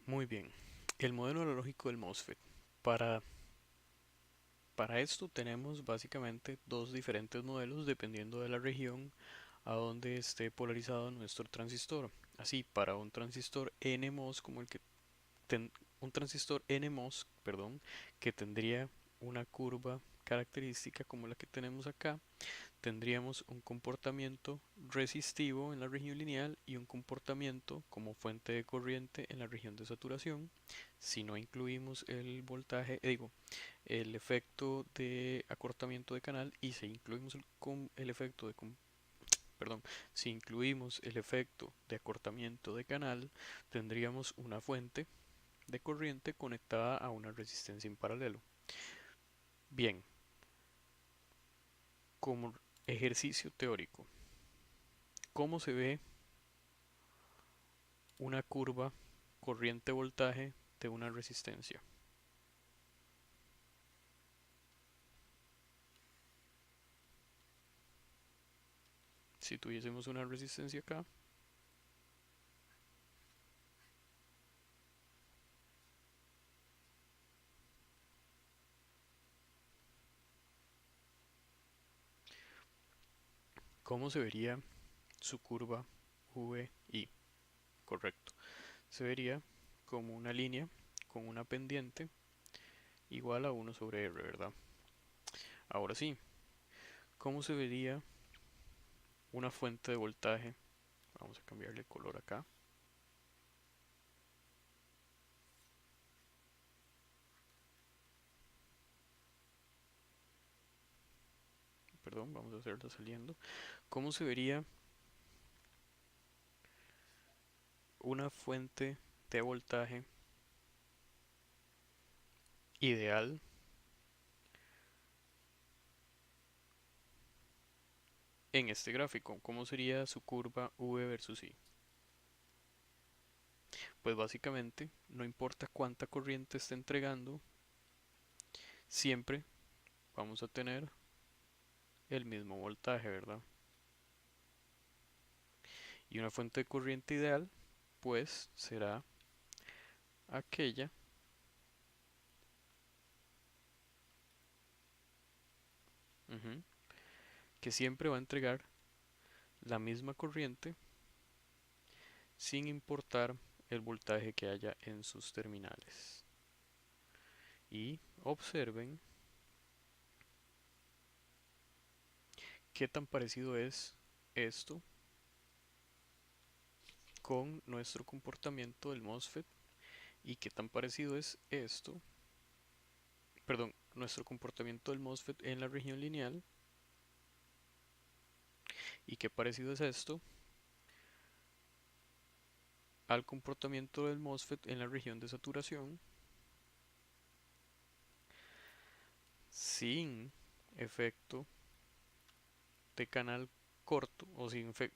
Muy bien. El modelo analógico del MOSFET. Para, para esto tenemos básicamente dos diferentes modelos dependiendo de la región a donde esté polarizado nuestro transistor. Así, para un transistor NMOS como el que un transistor NMOS, perdón, que tendría una curva característica como la que tenemos acá, tendríamos un comportamiento resistivo en la región lineal y un comportamiento como fuente de corriente en la región de saturación. Si no incluimos el voltaje, digo, el efecto de acortamiento de canal y si incluimos el efecto de perdón, si incluimos el efecto de acortamiento de canal, tendríamos una fuente de corriente conectada a una resistencia en paralelo. Bien, como ejercicio teórico, ¿cómo se ve una curva corriente-voltaje de una resistencia? Si tuviésemos una resistencia acá, ¿cómo se vería su curva VI? Correcto. Se vería como una línea con una pendiente igual a 1 sobre R, ¿verdad? Ahora sí, ¿cómo se vería una fuente de voltaje? Vamos a cambiarle color acá. Perdón, vamos a hacerla saliendo. ¿Cómo se vería una fuente de voltaje ideal en este gráfico? ¿Cómo sería su curva V versus I? Pues básicamente, no importa cuánta corriente esté entregando, siempre vamos a tener el mismo voltaje, ¿verdad? Y una fuente de corriente ideal, pues será aquella ujú, que siempre va a entregar la misma corriente sin importar el voltaje que haya en sus terminales. Y observen qué tan parecido es esto con nuestro comportamiento del MOSFET y qué tan parecido es esto, perdón, nuestro comportamiento del MOSFET en la región lineal y qué parecido es esto al comportamiento del MOSFET en la región de saturación sin efecto de canal corto o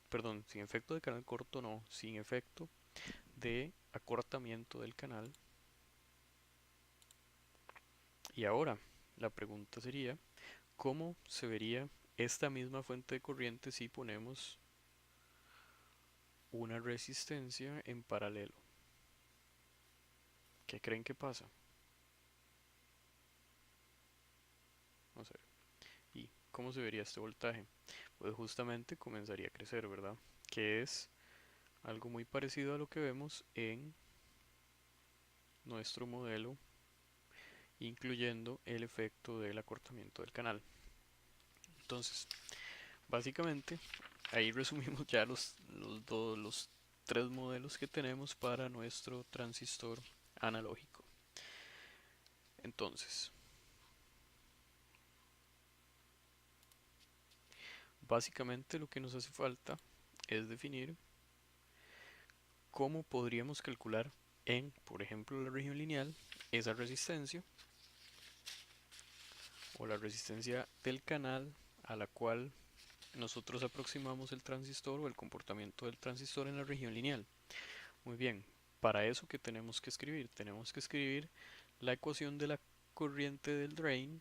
perdón, sin efecto de canal corto no, sin efecto de acortamiento del canal. Y ahora la pregunta sería, ¿cómo se vería esta misma fuente de corriente si ponemos una resistencia en paralelo? ¿Qué creen que pasa? Vamos a ver. ¿Y cómo se vería este voltaje? Pues justamente comenzaría a crecer, ¿verdad? Que es algo muy parecido a lo que vemos en nuestro modelo, incluyendo el efecto del acortamiento del canal. Entonces, básicamente, ahí resumimos ya los tres modelos que tenemos para nuestro transistor analógico. Entonces, básicamente lo que nos hace falta es definir cómo podríamos calcular en, por ejemplo, la región lineal, esa resistencia o la resistencia del canal a la cual nosotros aproximamos el transistor o el comportamiento del transistor en la región lineal. Muy bien, para eso que tenemos que escribir, tenemos que escribir la ecuación de la corriente del drain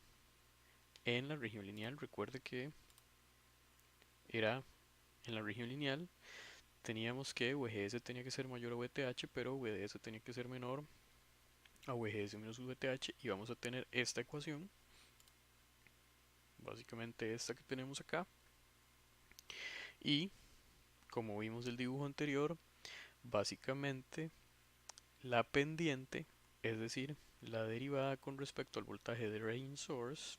en la región lineal. Recuerde que era en la región lineal, teníamos que VGS tenía que ser mayor a VTH, pero VDS tenía que ser menor a VGS menos VTH, y vamos a tener esta ecuación, básicamente esta que tenemos acá, y como vimos del dibujo anterior, básicamente la pendiente, es decir, la derivada con respecto al voltaje de drain source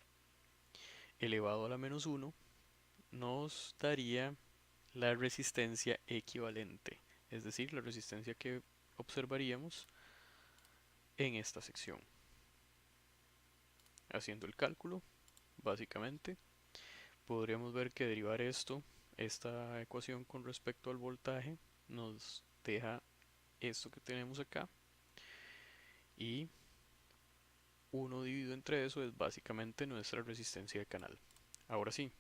elevado a la menos 1, nos daría la resistencia equivalente, es decir, la resistencia que observaríamos en esta sección. Haciendo el cálculo, básicamente, podríamos ver que derivar esta ecuación con respecto al voltaje, nos deja esto que tenemos acá, y 1 dividido entre eso es básicamente nuestra resistencia de canal. Ahora sí,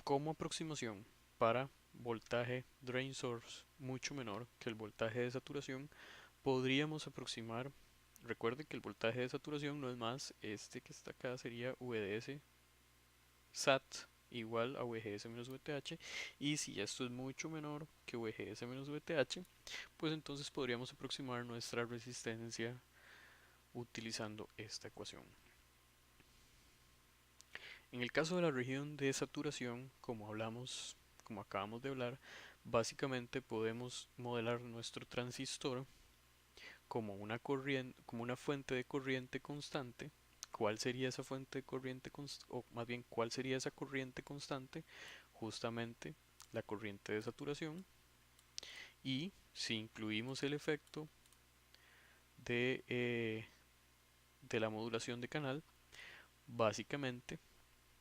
como aproximación para voltaje drain source mucho menor que el voltaje de saturación, podríamos aproximar, recuerde que el voltaje de saturación no es más, este que está acá sería VDS SAT igual a VGS menos VTH, y si esto es mucho menor que VGS menos VTH, pues entonces podríamos aproximar nuestra resistencia utilizando esta ecuación. En el caso de la región de saturación, como acabamos de hablar, básicamente podemos modelar nuestro transistor como como una fuente de corriente constante. ¿Cuál sería esa fuente de corriente o más bien cuál sería esa corriente constante? Justamente la corriente de saturación. Y si incluimos el efecto de la modulación de canal, básicamente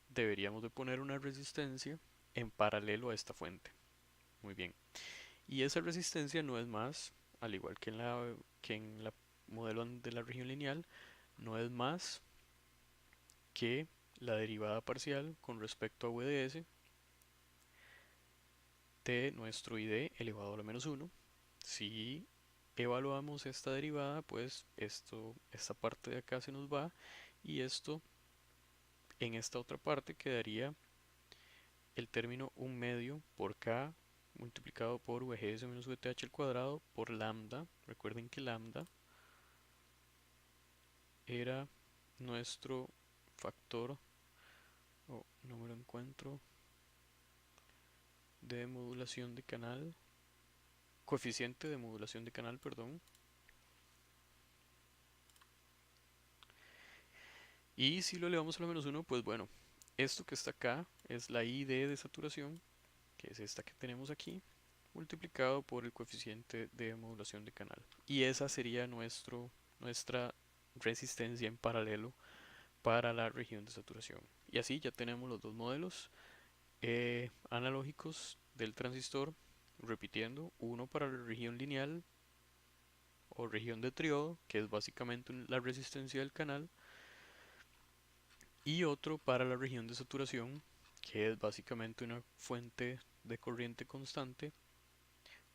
deberíamos de poner una resistencia en paralelo a esta fuente. Muy bien. Y esa resistencia no es más, al igual que en la modelo de la región lineal, no es más que la derivada parcial con respecto a VDS de nuestro ID elevado a la menos 1. Si evaluamos esta derivada, pues esta parte de acá se nos va, y esto en esta otra parte quedaría el término 1 medio por K multiplicado por VGS menos VTH al cuadrado por lambda. Recuerden que lambda era nuestro factor, o no me lo encuentro, de modulación de canal, coeficiente de modulación de canal, perdón. Y si lo elevamos a la menos 1, pues bueno, esto que está acá es la ID de saturación, que es esta que tenemos aquí, multiplicado por el coeficiente de modulación de canal. Y esa sería nuestra resistencia en paralelo para la región de saturación. Y así ya tenemos los dos modelos analógicos del transistor, repitiendo, uno para la región lineal o región de triodo, que es básicamente la resistencia del canal, y otro para la región de saturación, que es básicamente una fuente de corriente constante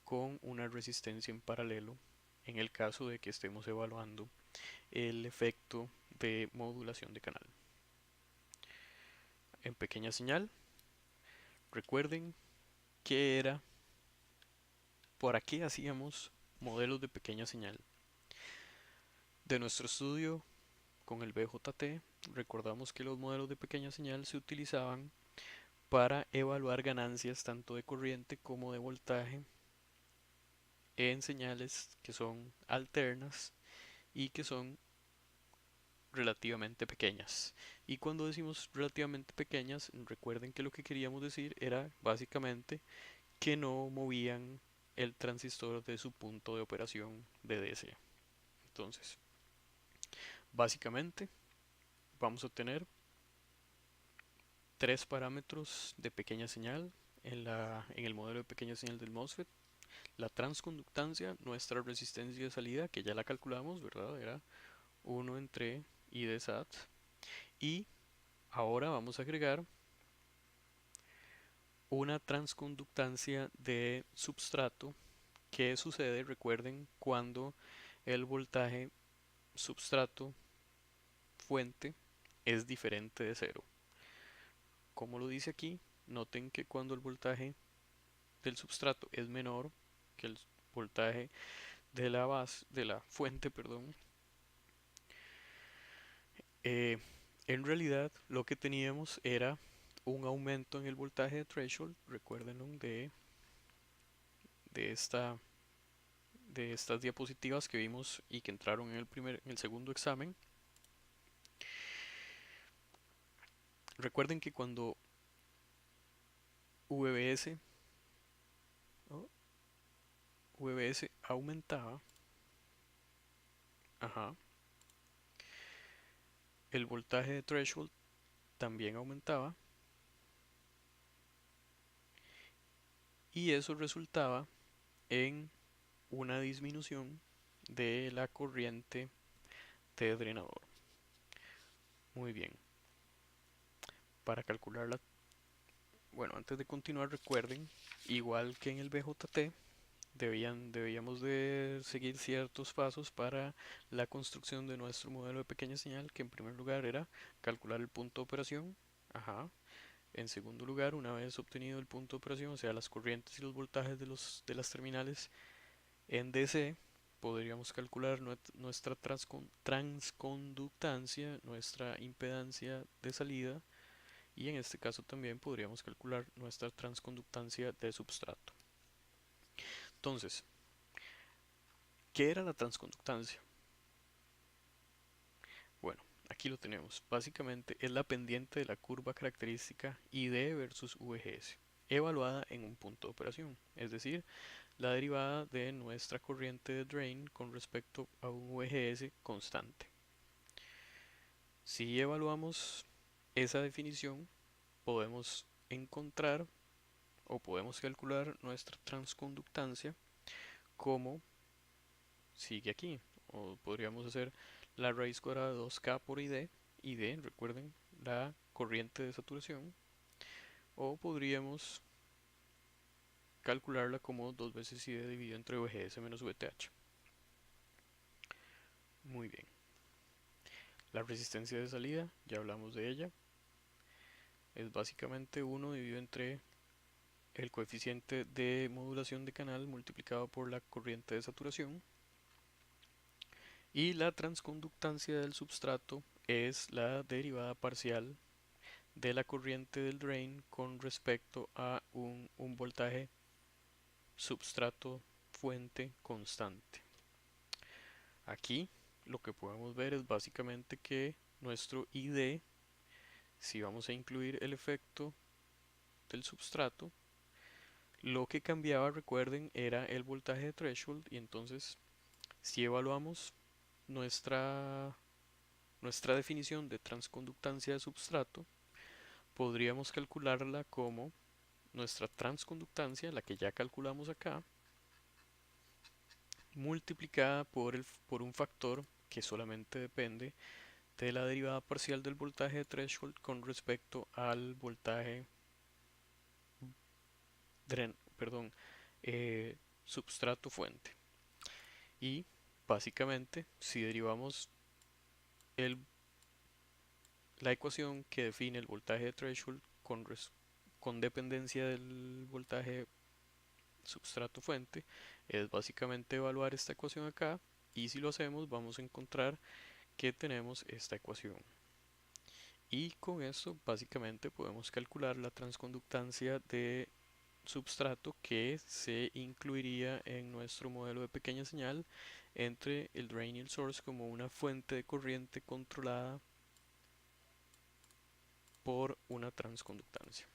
con una resistencia en paralelo en el caso de que estemos evaluando el efecto de modulación de canal. En pequeña señal, recuerden qué era, para qué hacíamos modelos de pequeña señal. De nuestro estudio con el BJT, recordamos que los modelos de pequeña señal se utilizaban para evaluar ganancias tanto de corriente como de voltaje en señales que son alternas y que son relativamente pequeñas. Y cuando decimos relativamente pequeñas, recuerden que lo que queríamos decir era básicamente que no movían el transistor de su punto de operación de DC. Entonces, básicamente vamos a tener tres parámetros de pequeña señal en el modelo de pequeña señal del MOSFET. La transconductancia, nuestra resistencia de salida, que ya la calculamos, ¿verdad? Era 1 entre I de SAT. Y ahora vamos a agregar una transconductancia de substrato. ¿Qué sucede? Recuerden cuando el voltaje substrato fuente es diferente de cero. Como lo dice aquí, noten que cuando el voltaje del substrato es menor que el voltaje de la base, de la fuente, perdón, eh, en realidad lo que teníamos era un aumento en el voltaje de threshold, recuérdenlo, de esta de estas diapositivas que vimos y que entraron en el segundo examen. Recuerden que cuando VBS, ¿no? VBS aumentaba, ajá, el voltaje de threshold también aumentaba y eso resultaba en una disminución de la corriente de drenador. Muy bien. Para calcularla, bueno, antes de continuar recuerden, igual que en el BJT, debíamos de seguir ciertos pasos para la construcción de nuestro modelo de pequeña señal, que en primer lugar era calcular el punto de operación. Ajá. En segundo lugar, una vez obtenido el punto de operación, o sea, las corrientes y los voltajes de las terminales en DC, podríamos calcular nuestra transconductancia, nuestra impedancia de salida, y en este caso también podríamos calcular nuestra transconductancia de substrato. Entonces, ¿qué era la transconductancia? Bueno, aquí lo tenemos. Básicamente es la pendiente de la curva característica ID versus VGS, evaluada en un punto de operación, es decir, la derivada de nuestra corriente de drain con respecto a un VGS constante. Si evaluamos esa definición, podemos encontrar o podemos calcular nuestra transconductancia como sigue aquí. O podríamos hacer la raíz cuadrada de 2K por ID, ID, recuerden, la corriente de saturación, o podríamos calcularla como 2 veces ID dividido entre VGS menos VTH. Muy bien. La resistencia de salida, ya hablamos de ella, es básicamente 1 dividido entre el coeficiente de modulación de canal multiplicado por la corriente de saturación. Y la transconductancia del substrato es la derivada parcial de la corriente del drain con respecto a un voltaje substrato fuente constante. Aquí lo que podemos ver es básicamente que nuestro ID, si vamos a incluir el efecto del substrato, lo que cambiaba, recuerden, era el voltaje de threshold, y entonces si evaluamos nuestra, nuestra definición de transconductancia de substrato, podríamos calcularla como nuestra transconductancia, la que ya calculamos acá, multiplicada por un factor que solamente depende de la derivada parcial del voltaje de threshold con respecto al voltaje perdón, substrato fuente. Y básicamente, si derivamos el, la ecuación que define el voltaje de threshold con dependencia del voltaje substrato fuente, es básicamente evaluar esta ecuación acá, y si lo hacemos vamos a encontrar que tenemos esta ecuación. Y con esto básicamente podemos calcular la transconductancia de substrato que se incluiría en nuestro modelo de pequeña señal entre el drain y el source como una fuente de corriente controlada por una transconductancia.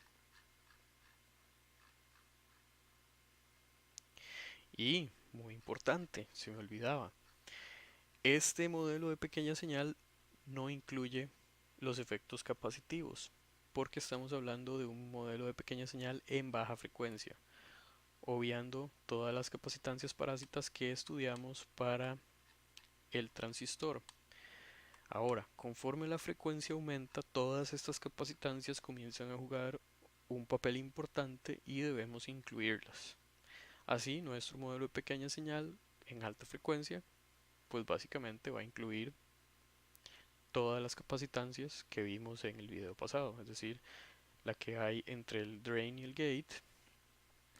Y, muy importante, se me olvidaba, este modelo de pequeña señal no incluye los efectos capacitivos, porque estamos hablando de un modelo de pequeña señal en baja frecuencia, obviando todas las capacitancias parásitas que estudiamos para el transistor. Ahora, conforme la frecuencia aumenta, todas estas capacitancias comienzan a jugar un papel importante y debemos incluirlas. Así, nuestro modelo de pequeña señal en alta frecuencia, pues básicamente va a incluir todas las capacitancias que vimos en el video pasado, es decir, la que hay entre el drain y el gate,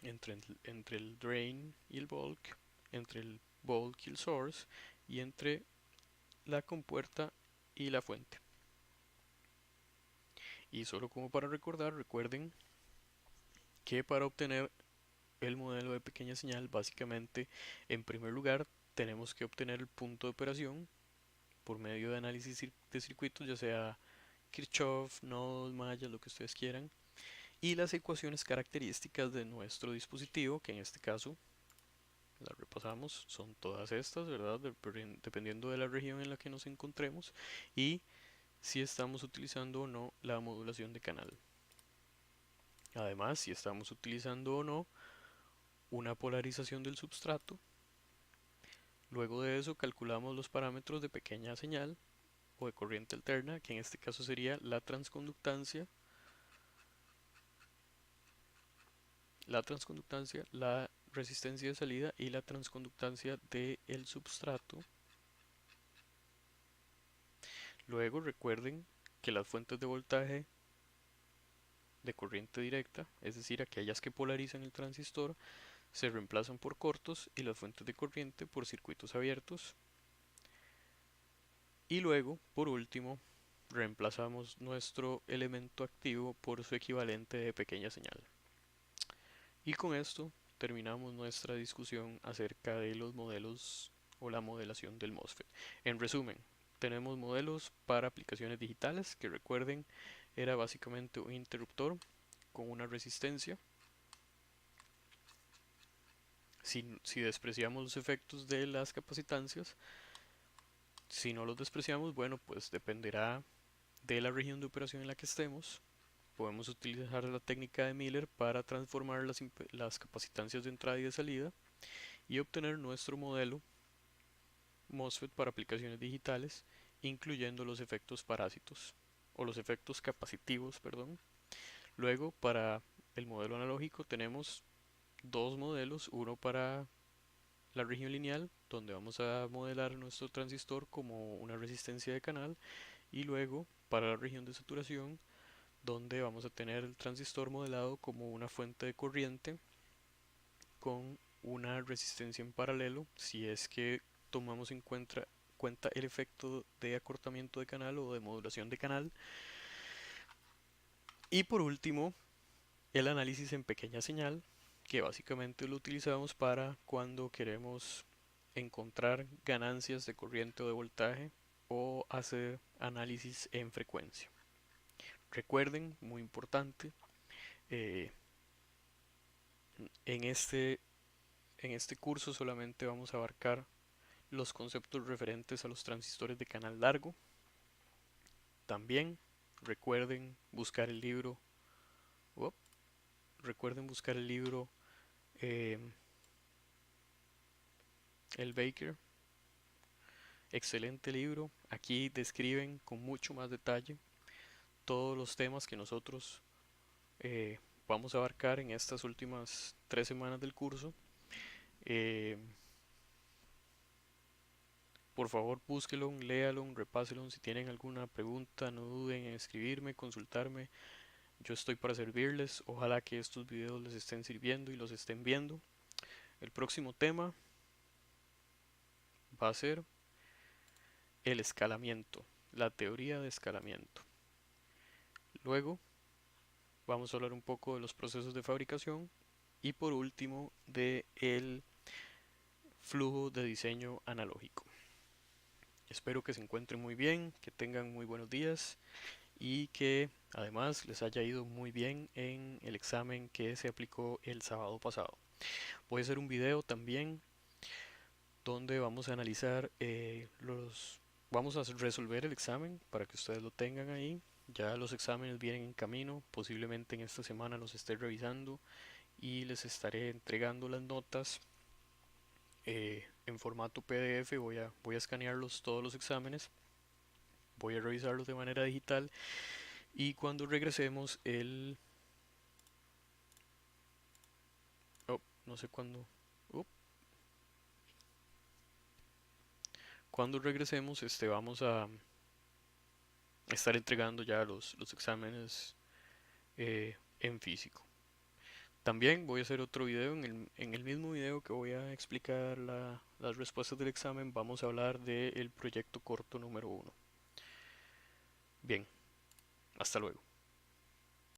entre el drain y el bulk, entre el bulk y el source, y entre la compuerta y la fuente. Y solo como para recordar, recuerden que para obtener el modelo de pequeña señal, básicamente, en primer lugar, tenemos que obtener el punto de operación por medio de análisis de circuitos, ya sea Kirchhoff, nodos, mallas, lo que ustedes quieran, y las ecuaciones características de nuestro dispositivo, que en este caso las repasamos, son todas estas, ¿verdad? Dependiendo de la región en la que nos encontremos y si estamos utilizando o no la modulación de canal. Además, si estamos utilizando o no una polarización del substrato. Luego de eso calculamos los parámetros de pequeña señal o de corriente alterna, que en este caso sería la resistencia de salida y la transconductancia del substrato. Luego recuerden que las fuentes de voltaje de corriente directa, es decir, aquellas que polarizan el transistor, se reemplazan por cortos y las fuentes de corriente por circuitos abiertos. Y luego, por último, reemplazamos nuestro elemento activo por su equivalente de pequeña señal. Y con esto terminamos nuestra discusión acerca de los modelos o la modelación del MOSFET. En resumen, tenemos modelos para aplicaciones digitales, que recuerden era básicamente un interruptor con una resistencia. Si despreciamos los efectos de las capacitancias, si no los despreciamos, bueno, pues dependerá de la región de operación en la que estemos. Podemos utilizar la técnica de Miller para transformar las capacitancias de entrada y de salida y obtener nuestro modelo MOSFET para aplicaciones digitales, incluyendo los efectos parásitos o los efectos capacitivos, perdón. Luego, para el modelo analógico tenemos dos modelos, uno para la región lineal, donde vamos a modelar nuestro transistor como una resistencia de canal, y luego para la región de saturación, donde vamos a tener el transistor modelado como una fuente de corriente con una resistencia en paralelo, si es que tomamos en cuenta el efecto de acortamiento de canal o de modulación de canal. Y por último, el análisis en pequeña señal, que básicamente lo utilizamos para cuando queremos encontrar ganancias de corriente o de voltaje o hacer análisis en frecuencia. Recuerden, muy importante, eh, en este, en este curso solamente vamos a abarcar los conceptos referentes a los transistores de canal largo. También recuerden buscar el libro, oh, recuerden buscar el libro eh, El Baker. Excelente libro. Aquí describen con mucho más detalle todos los temas que nosotros eh, vamos a abarcar en estas últimas 3 semanas del curso. Eh, por favor, búsquelo, léalo, repáselo. Si tienen alguna pregunta, no duden en escribirme, consultarme. Yo estoy para servirles. Ojalá que estos videos les estén sirviendo y los estén viendo. El próximo tema va a ser el escalamiento, la teoría de escalamiento. Luego vamos a hablar un poco de los procesos de fabricación y por último de el flujo de diseño analógico. Espero que se encuentren muy bien, que tengan muy buenos días y que además les haya ido muy bien en el examen que se aplicó el sábado pasado. Voy a hacer un video también donde vamos a analizar vamos a resolver el examen para que ustedes lo tengan ahí. Ya los exámenes vienen en camino, posiblemente en esta semana los esté revisando y les estaré entregando las notas en formato PDF. Voy a escanearlos todos los exámenes, voy a revisarlos de manera digital y cuando regresemos no sé cuándo, oh, cuando regresemos vamos a estar entregando ya los exámenes en físico. También voy a hacer otro video, en el mismo video que voy a explicar las respuestas del examen, vamos a hablar del proyecto corto número 1. Bien, hasta luego.